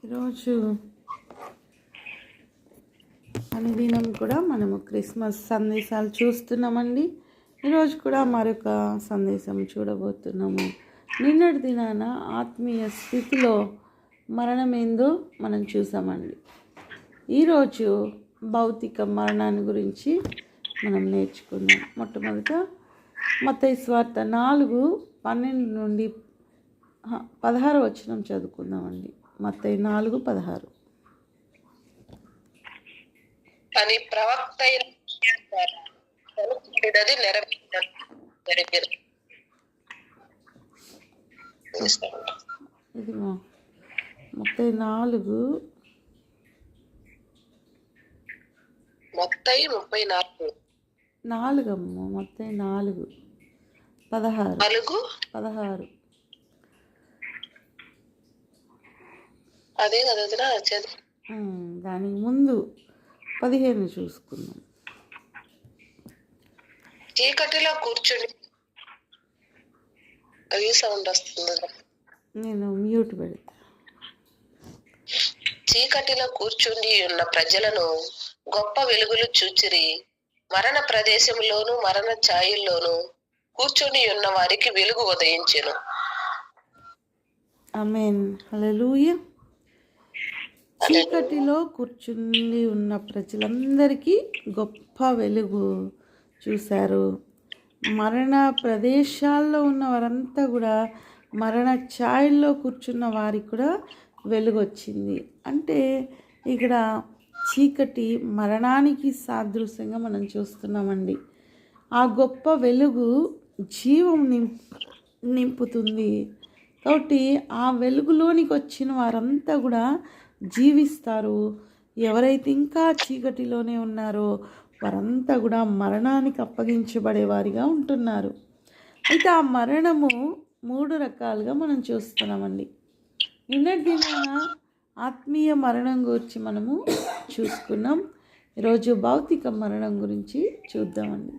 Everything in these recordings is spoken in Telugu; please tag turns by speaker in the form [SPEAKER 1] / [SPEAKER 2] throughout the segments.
[SPEAKER 1] ఈరోజు అనుదినం కూడా మనము క్రిస్మస్ సందేశాలు చూస్తున్నామండి. ఈరోజు కూడా మరొక సందేశం చూడబోతున్నాము. నిన్నటి దినాన ఆత్మీయ స్థితిలో మరణం ఏందో మనం చూసామండి. ఈరోజు భౌతిక మరణాన్ని గురించి మనం నేర్చుకుందాం. మొట్టమొదట మత్తయి సువార్త 4:12 నుండి 16 వచనం చదువుకుందామండి. మత్తయి 4:16.
[SPEAKER 2] అని ప్రవక్త నెరవేరు.
[SPEAKER 1] ఇది మత్తయి 4
[SPEAKER 2] మత్తయి 34
[SPEAKER 1] మత్తయి 4:16
[SPEAKER 2] అదే కదా
[SPEAKER 1] దానికి ముందు 15 చూసుకుందాం.
[SPEAKER 2] చీకటిలో కూర్చొని అది సౌండ్ వస్తుంది.
[SPEAKER 1] నేను మ్యూట్ పెడతా.
[SPEAKER 2] చీకటిలో కూర్చుని ఉన్న ప్రజలను గొప్ప వెలుగులు చూచిరి. మరణ ప్రదేశంలోను మరణ ఛాయల్లోను కూర్చొని ఉన్న వారికి వెలుగు ఉదయించెను.
[SPEAKER 1] ఆమేన్. హల్లెలూయా. చీకటిలో కూర్చుని ఉన్న ప్రజలందరికీ గొప్ప వెలుగు చూశారు. మరణ ప్రదేశాల్లో ఉన్న వారంతా కూడా మరణ ఛాయల్లో కూర్చున్న వారికి కూడా వెలుగు వచ్చింది. అంటే ఇక్కడ చీకటి మరణానికి సాదృశ్యంగా మనం చూస్తున్నామండి. ఆ గొప్ప వెలుగు జీవం నింపుతుంది. కాబట్టి ఆ వెలుగులోనికి వచ్చిన వారంతా కూడా జీవిస్తారు. ఎవరైతే ఇంకా చీకటిలోనే ఉన్నారో వారంతా కూడా మరణానికి అప్పగించబడే వారిగా ఉంటున్నారు. అయితే ఆ మరణము 3 రకాలుగా మనం చూస్తున్నామండి. నిన్నటి దినాన ఆత్మీయ మరణం గురించి మనము చూసుకున్నాం. ఈరోజు భౌతిక మరణం గురించి చూద్దామండి.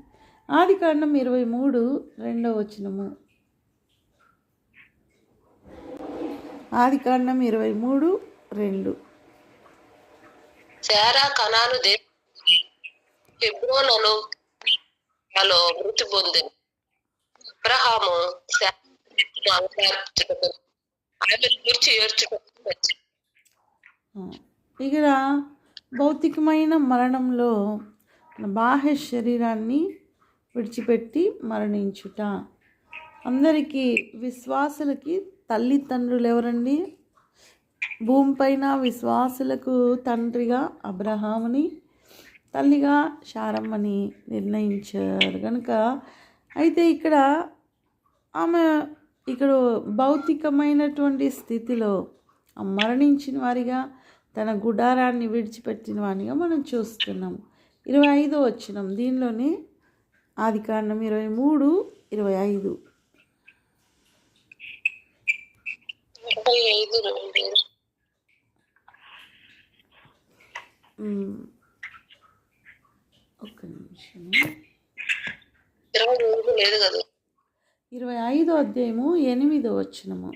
[SPEAKER 1] ఆదికాండం 23:2 వచనము. ఆదికాండం 23:2.
[SPEAKER 2] శారా కనాను హెబ్రోనులో మృతి పొందింది. అబ్రహాము
[SPEAKER 1] ఇక్కడ భౌతికమైన మరణంలో బాహ్య శరీరాన్ని విడిచిపెట్టి మరణించుట. అందరికీ విశ్వాసులకి తల్లిదండ్రులు ఎవరండి? భూమిపైన విశ్వాసులకు తండ్రిగా అబ్రహాముని, తల్లిగా శారమ్మని నిర్ణయించారు కనుక అయితే ఆమె భౌతికమైనటువంటి స్థితిలో మరణించిన వారిగా తన గుడారాన్ని విడిచిపెట్టిన వారిగా మనం చూస్తున్నాం. 25 వచనం దీనిలోనే ఆదికాండం 23:25. ఒక్క నిమిషం. 25వ అధ్యాయము 8వ వచనము.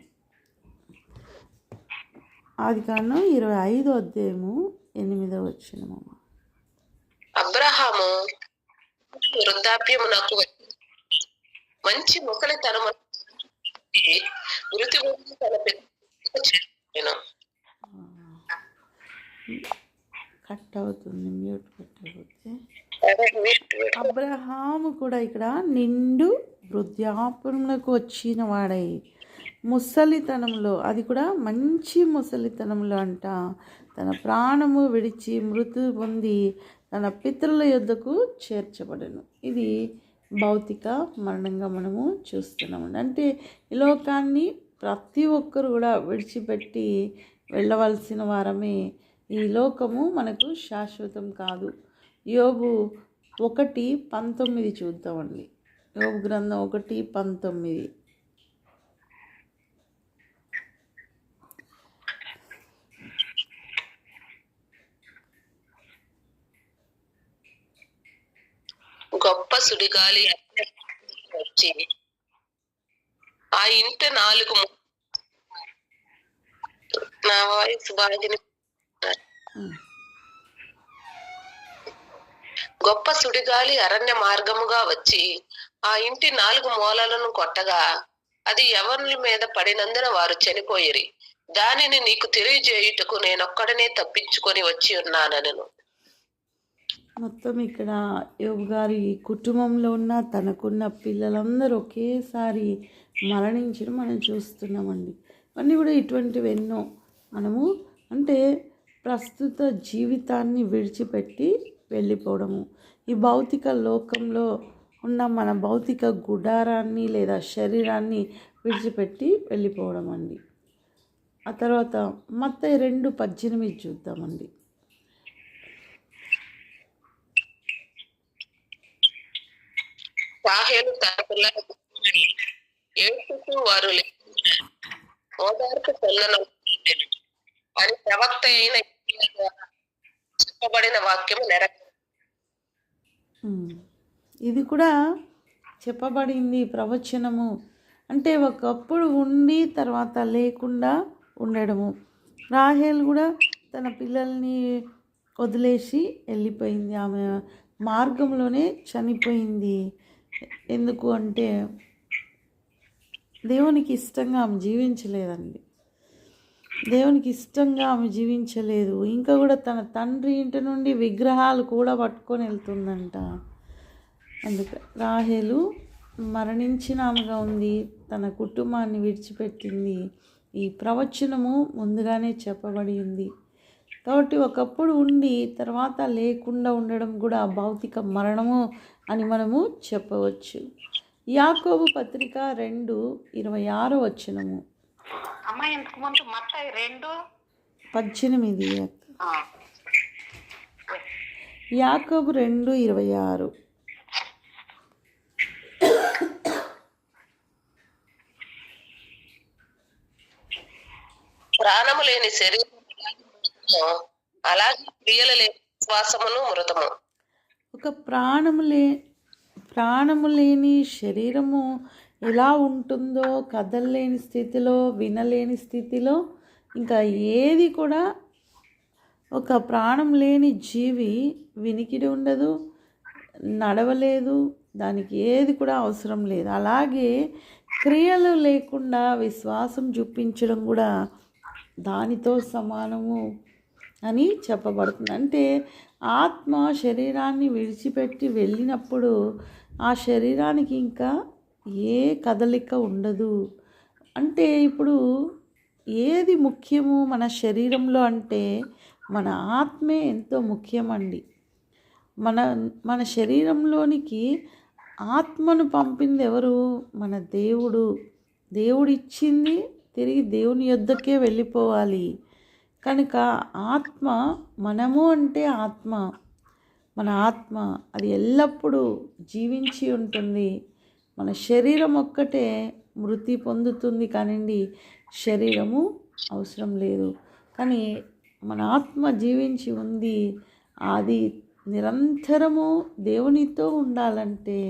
[SPEAKER 1] ఆదికాండం 25వ అధ్యాయము 8వ వచనము.
[SPEAKER 2] అబ్రహాము వృద్ధాప్యమునకు మంచి ముసలితనము మృతి తన
[SPEAKER 1] కట్ అవుతుంది, మ్యూట్ పెట్టకపోతే. అబ్రహాము కూడా ఇక్కడ నిండు వృద్ధాప్యములకు వచ్చిన వాడై ముసలితనంలో, అది కూడా మంచి ముసలితనంలో అంట, తన ప్రాణము విడిచి మృతి పొంది తన పితరుల యొద్దకు చేర్చబడను. ఇది భౌతిక మరణంగా మనము చూస్తున్నామండి. అంటే ఈ లోకాన్ని ప్రతి ఒక్కరు కూడా విడిచిపెట్టి వెళ్ళవలసిన వారమే. ఈ లోకము మనకు శాశ్వతం కాదు. యోబు 1:19 చూద్దామండి. యోబు గ్రంథం 1:19.
[SPEAKER 2] గొప్ప సుడిగాలి వచ్చి ఆ ఇంటి నా వాయిస్ బాగా
[SPEAKER 1] ఉమ్,
[SPEAKER 2] గొప్ప సుడిగాలి అరణ్య మార్గముగా వచ్చి ఆ ఇంటి 4 మూలలను కొట్టగా అది ఎవరి మీద పడినందున వారు చనిపోయిరి. దానిని నీకు తెలియజేయుటకు నేనొక్కడనే తప్పించుకొని వచ్చి ఉన్నానను.
[SPEAKER 1] మొత్తం ఇక్కడ యోబు గారి కుటుంబంలో ఉన్న తనకున్న పిల్లలందరూ ఒకేసారి మరణించడం మనం చూస్తున్నామండి. అన్నీ కూడా ఇటువంటివి ఎన్నో మనము అంటే ప్రస్తుత జీవితాన్ని విడిచిపెట్టి వెళ్ళిపోవడము, ఈ భౌతిక లోకంలో ఉన్న మన భౌతిక గుడారాన్ని లేదా శరీరాన్ని విడిచిపెట్టి వెళ్ళిపోవడం అండి. ఆ తర్వాత మత్తయి 2:18 చూద్దామండి.
[SPEAKER 2] రాహేలు తన పిల్లలకు ఏడుస్తూ వారు లేకుండా ఓదార్పు పొందను అని ప్రవక్త అయిన యెషయా ద్వారా చెప్పబడిన వాక్యము
[SPEAKER 1] ఇది కూడా చెప్పబడింది ప్రవచనము. అంటే ఒకప్పుడు ఉండి తర్వాత లేకుండా ఉండడము. రాహేల్ కూడా తన పిల్లల్ని వదిలేసి వెళ్ళిపోయింది. ఆమె మార్గంలోనే చనిపోయింది. ఎందుకు అంటే దేవునికి ఇష్టంగా ఆమె జీవించలేదండి. దేవునికి ఇష్టంగా ఆమె జీవించలేదు. ఇంకా కూడా తన తండ్రి ఇంటి నుండి విగ్రహాలు కూడా పట్టుకొని వెళ్తుందంట. అందుకే రాహేలు మరణించిన ఆమెగా ఉంది, తన కుటుంబాన్ని విడిచిపెట్టింది. ఈ ప్రవచనము ముందుగానే చెప్పబడి ఉంది. కాబట్టి ఒకప్పుడు ఉండి తర్వాత లేకుండా ఉండడం కూడా భౌతిక మరణము అని మనము చెప్పవచ్చు. యాకోబు పత్రిక 2:26
[SPEAKER 2] అమ్మ ఇంతకు ముందు మత్తయి
[SPEAKER 1] 2:18 యాకోబు 2:26
[SPEAKER 2] ప్రాణము లేని శరీరం అలాగే క్రియలు లేని విశ్వాసమును మృతము.
[SPEAKER 1] ఒక ప్రాణము లేని శరీరము ఎలా ఉంటుందో, కదలలేని స్థితిలో, వినలేని స్థితిలో, ఇంకా ఏది కూడా ఒక ప్రాణం లేని జీవి వినికిడి ఉండదు, నడవలేదు, దానికి ఏది కూడా అవసరం లేదు. అలాగే క్రియలు లేకుండా విశ్వాసం చూపించడం కూడా దానితో సమానము అని చెప్పబడుతుంది. అంటే ఆత్మ శరీరాన్ని విడిచిపెట్టి వెళ్ళినప్పుడు ఆ శరీరానికి ఇంకా ఏ కదలిక ఉండదు. అంటే ఇప్పుడు ఏది ముఖ్యము మన శరీరంలో అంటే మన ఆత్మే ఎంతో ముఖ్యమండి. మన శరీరంలోనికి ఆత్మను పంపింది ఎవరు? మన దేవుడు. దేవుడిచ్చింది తిరిగి దేవుని యొద్దకే వెళ్ళిపోవాలి. కనుక ఆత్మ, మనము అంటే ఆత్మ, మన ఆత్మ అది ఎల్లప్పుడూ జీవించి ఉంటుంది. మన శరీరం ఒక్కటే మృతి పొందుతుంది కానివ్వండి, శరీరము అవసరం లేదు. కానీ మన ఆత్మ జీవించి ఉంది. అది నిరంతరము దేవునితో ఉండాలంటే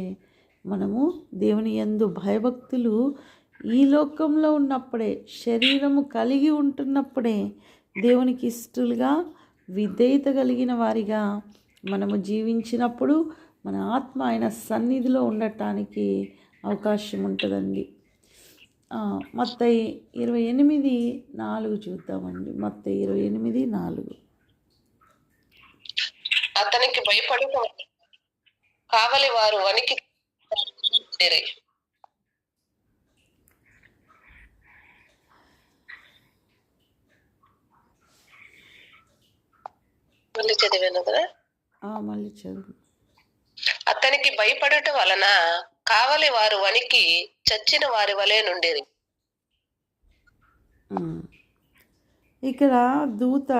[SPEAKER 1] మనము దేవుని యందు భయభక్తులు ఈ లోకంలో ఉన్నప్పుడే, శరీరము కలిగి ఉంటున్నప్పుడే దేవునికి ఇష్టలుగా విధేయత కలిగిన వారిగా మనము జీవించినప్పుడు మన ఆత్మ ఆయన సన్నిధిలో ఉండటానికి అవకాశం ఉంటుందండి. మత్తయి 28:4 చూద్దామండి. మత్తయి 28:4
[SPEAKER 2] అతనికి భయపడి కావలి వారు వణికి మళ్ళీ చదివాను కదా.
[SPEAKER 1] మళ్ళీ చదువు.
[SPEAKER 2] అతనికి భయపడుట వలన కావలి వారు వణికి చచ్చిన వారి వలె నుండిరి.
[SPEAKER 1] ఇక్కడ దూత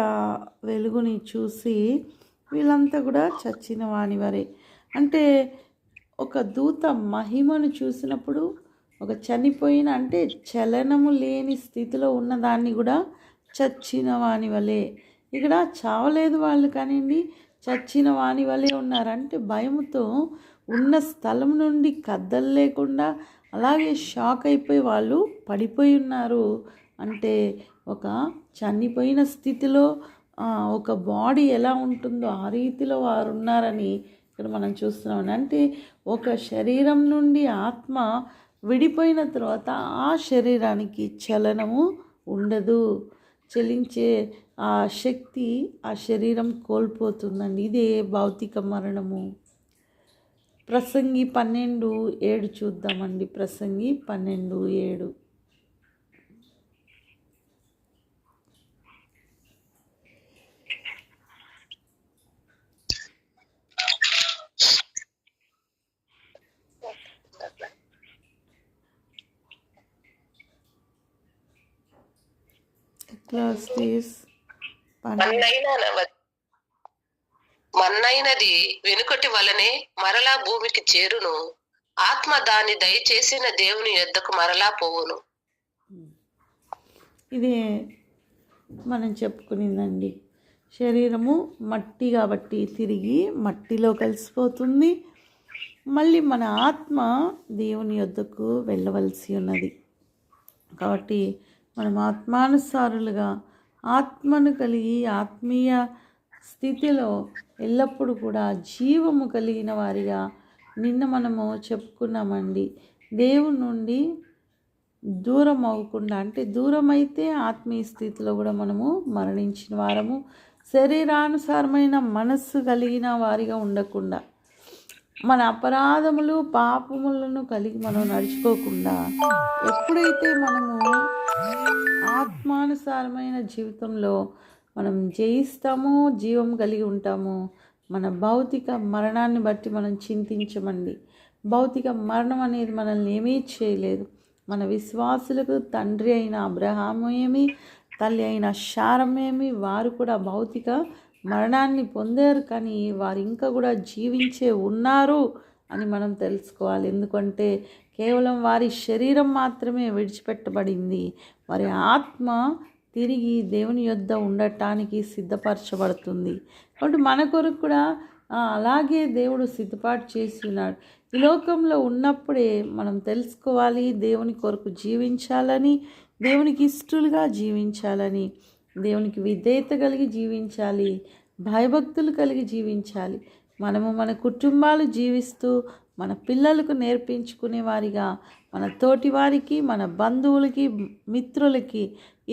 [SPEAKER 1] వెలుగుని చూసి వీళ్ళంతా కూడా చచ్చిన వాని వారే. అంటే ఒక దూత మహిమను చూసినప్పుడు ఒక చనిపోయిన అంటే చలనము లేని స్థితిలో ఉన్నదాన్ని కూడా చచ్చిన వాని వలె, ఇక్కడ చావలేదు వాళ్ళు కానివ్వండి, చచ్చిన వాని వలె ఉన్నారంటే భయముతో ఉన్న స్థలం నుండి కదలలేకుండా అలాగే షాక్ అయిపోయి వాళ్ళు పడిపోయి ఉన్నారు. అంటే ఒక చనిపోయిన స్థితిలో ఒక బాడీ ఎలా ఉంటుందో ఆ రీతిలో వారు ఉన్నారని ఇక్కడ మనం చూస్తున్నాం. అంటే ఒక శరీరం నుండి ఆత్మ విడిపోయిన తర్వాత ఆ శరీరానికి చలనము ఉండదు, చలించే ఆ శక్తి ఆ శరీరం కోల్పోతుందండి. ఇదే భౌతిక మరణము. ప్రసంగి 12:7 చూద్దామండి. ప్రసంగి 12:7. ఎక్లెసియాస్ 12.
[SPEAKER 2] మన్నైనది వెనుకటి వలనే మరలా భూమికి చేరును, ఆత్మ దాని దయచేసిన దేవుని యొద్దకు మరలా పోవును.
[SPEAKER 1] ఇదే మనం చెప్పుకునిందండి. శరీరము మట్టి కాబట్టి తిరిగి మట్టిలో కలిసిపోతుంది. మళ్ళీ మన ఆత్మ దేవుని యొద్దకు వెళ్ళవలసి ఉన్నది. కాబట్టి మనం ఆత్మానుసారులుగా ఆత్మను కలిగి ఆత్మీయ స్థితిలో ఎల్లప్పుడూ కూడా జీవము కలిగిన వారిగా నిన్న మనము చెప్పుకున్నామండి. దేవుని నుండి దూరం అవ్వకుండా, అంటే దూరం అయితే ఆత్మీయ స్థితిలో కూడా మనము మరణించిన వారము, శరీరానుసారమైన మనస్సు కలిగిన వారిగా ఉండకుండా, మన అపరాధములు పాపములను కలిగి మనం నడుచుకోకుండా, ఎప్పుడైతే మనము ఆత్మానుసారమైన జీవితంలో మనం జయిస్తామో, జీవం కలిగి ఉంటామో, మన భౌతిక మరణాన్ని బట్టి మనం చింతించమండి. భౌతిక మరణం అనేది మనల్ని ఏమీ చేయలేదు. మన విశ్వాసులకు తండ్రి అయిన అబ్రహాము ఏమి, తల్లి అయిన శారమేమి, వారు కూడా భౌతిక మరణాన్ని పొందారు, కానీ వారు ఇంకా కూడా జీవించే ఉన్నారు అని మనం తెలుసుకోవాలి. ఎందుకంటే కేవలం వారి శరీరం మాత్రమే విడిచిపెట్టబడింది, వారి ఆత్మ తిరిగి దేవుని యొద్ద ఉండటానికి సిద్ధపరచబడుతుంది. కాబట్టి మన కొరకు కూడా అలాగే దేవుడు సిద్ధపాటు చేసి ఉన్నాడు. ఈ లోకంలో ఉన్నప్పుడే మనం తెలుసుకోవాలి, దేవుని కొరకు జీవించాలని, దేవునికి ఇష్టలుగా జీవించాలని, దేవునికి విధేయత కలిగి జీవించాలి, భయభక్తులు కలిగి జీవించాలి. మనము మన కుటుంబాలు జీవిస్తూ మన పిల్లలకు నేర్పించుకునే వారిగా, మన తోటి వారికి, మన బంధువులకి, మిత్రులకి,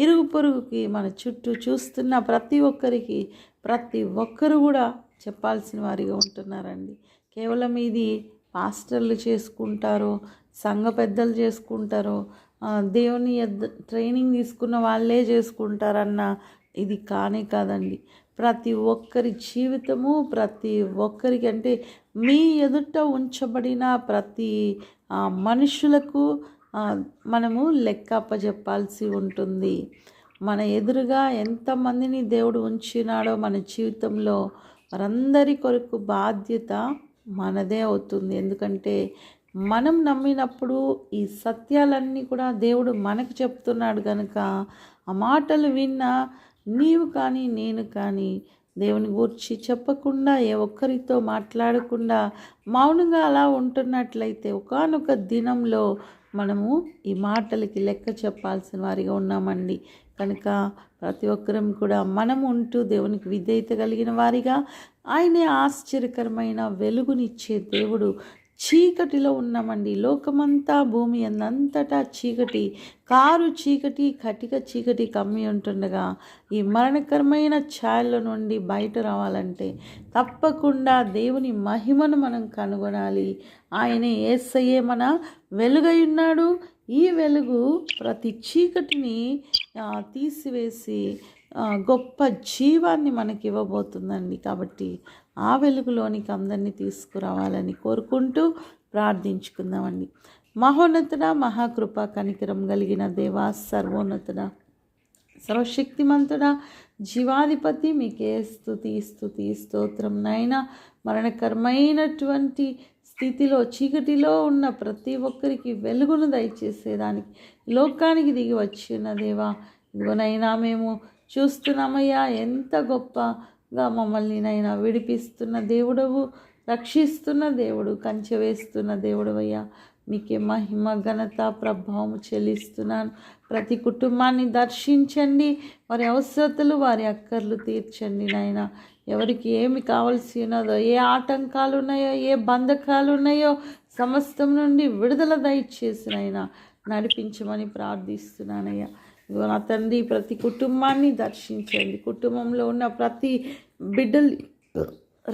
[SPEAKER 1] ఇరుగు పొరుగుకి, మన చుట్టూ చూస్తున్న ప్రతి ఒక్కరు కూడా చెప్పాల్సిన వారిగా ఉంటున్నారండి. కేవలం ఇది పాస్టర్లు చేసుకుంటారో, సంఘ పెద్దలు చేసుకుంటారో, దేవుని ట్రైనింగ్ తీసుకున్న వాళ్ళే చేసుకుంటారన్న ఇది కాదండి. ప్రతి ఒక్కరి జీవితము, ప్రతి ఒక్కరికి, అంటే మీ ఎదుట ఉంచబడిన ప్రతి మనుషులకు మనము లెక్క అప్పచెప్పాల్సి ఉంటుంది. మన ఎదురుగా ఎంతమందిని దేవుడు ఉంచినాడో మన జీవితంలో, వారందరి కొరకు బాధ్యత మనదే అవుతుంది. ఎందుకంటే మనం నమ్మినప్పుడు ఈ సత్యాలన్నీ కూడా దేవుడు మనకు చెప్తున్నాడు కనుక, ఆ మాటలు విన్న నీవు కానీ నేను కానీ దేవుని గురించి చెప్పకుండా, ఏ ఒక్కరితో మాట్లాడకుండా మౌనంగా అలా ఉంటున్నట్లయితే ఒకానొక దినంలో మనము ఈ మాటలకి లెక్క చెప్పాల్సిన వారిగా ఉన్నామండి. కనుక ప్రతి ఒక్కరం కూడా మనం ఉంటూ దేవునికి విధేయత కలిగిన వారిగా, ఆయనే ఆశ్చర్యకరమైన వెలుగునిచ్చే దేవుడు. చీకటిలో ఉన్నామండి. లోకమంతా, భూమి అంతటా చీకటి, కారు చీకటి, కటిక చీకటి కమ్మి ఉంటుండగా, ఈ మరణకరమైన ఛాయల నుండి బయట రావాలంటే తప్పకుండా దేవుని మహిమను మనం కనుగొనాలి. ఆయనే యేసయ్యే మన వెలుగై ఉన్నాడు. ఈ వెలుగు ప్రతి చీకటిని తీసివేసి గొప్ప జీవాన్ని మనకి ఇవ్వబోతుందండి. కాబట్టి ఆ వెలుగులోనికి అందరినీ తీసుకురావాలని కోరుకుంటూ ప్రార్థించుకుందామండి. మహోన్నతుడ, మహాకృప కనికరం కలిగిన దేవా, సర్వోన్నతుడ, సర్వశక్తిమంతుడ, జీవాధిపతి, మీకే స్తుతి స్తోత్రం నాయనా. మరణకరమైనటువంటి స్థితిలో, చీకటిలో ఉన్న ప్రతి ఒక్కరికి వెలుగును దయచేసేదానికి లోకానికి దిగి వచ్చిన దేవా, ఇదిగోనైనా మేము చూస్తున్నామయ్యా, ఎంత గొప్పగా మమ్మల్ని నైనా విడిపిస్తున్న దేవుడవు, రక్షిస్తున్న దేవుడు, కంచె వేస్తున్న దేవుడు అయ్యా. మీకే మహిమ ఘనత ప్రభావం చెల్లిస్తున్నాను. ప్రతి కుటుంబాన్ని దర్శించండి, వారి అవసరతలు వారి అక్కర్లు తీర్చండి నాయన. ఎవరికి ఏమి కావాల్సి ఉన్నదో, ఏ ఆటంకాలు ఉన్నాయో, ఏ బంధకాలు ఉన్నాయో సమస్తం నుండి విడుదల దయచేసినైనా నడిపించమని ప్రార్థిస్తున్నానయ్యా. ఇదిగో నా తండ్రి, ప్రతి కుటుంబాన్ని దర్శించండి, కుటుంబంలో ఉన్న ప్రతి బిడ్డల్ని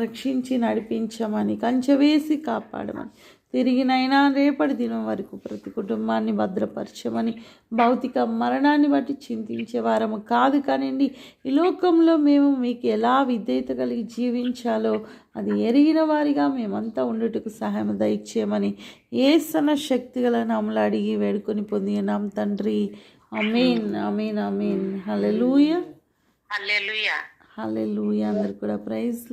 [SPEAKER 1] రక్షించి నడిపించమని, కంచె వేసి కాపాడమని, తిరిగినైనా రేపటి దినం వరకు ప్రతి కుటుంబాన్ని భద్రపరచమని, భౌతిక మరణాన్ని బట్టి చింతించే వారము కాదు కానివ్వండి, ఈ లోకంలో మేము మీకు ఎలా విధేయత కలిగి జీవించాలో అది ఎరిగిన వారిగా మేమంతా ఉండుటకు సహాయం దయచేయమని యేసన్న శక్తిగల నామములో అడిగి వేడుకొని పొంది ఉన్నాం తండ్రి. ఆమేన్, ఆమేన్, ఆమేన్. హల్లెలూయా,
[SPEAKER 2] హల్లెలూయా.
[SPEAKER 1] హల్లెలూయా. అందరు కూడా ప్రైజ్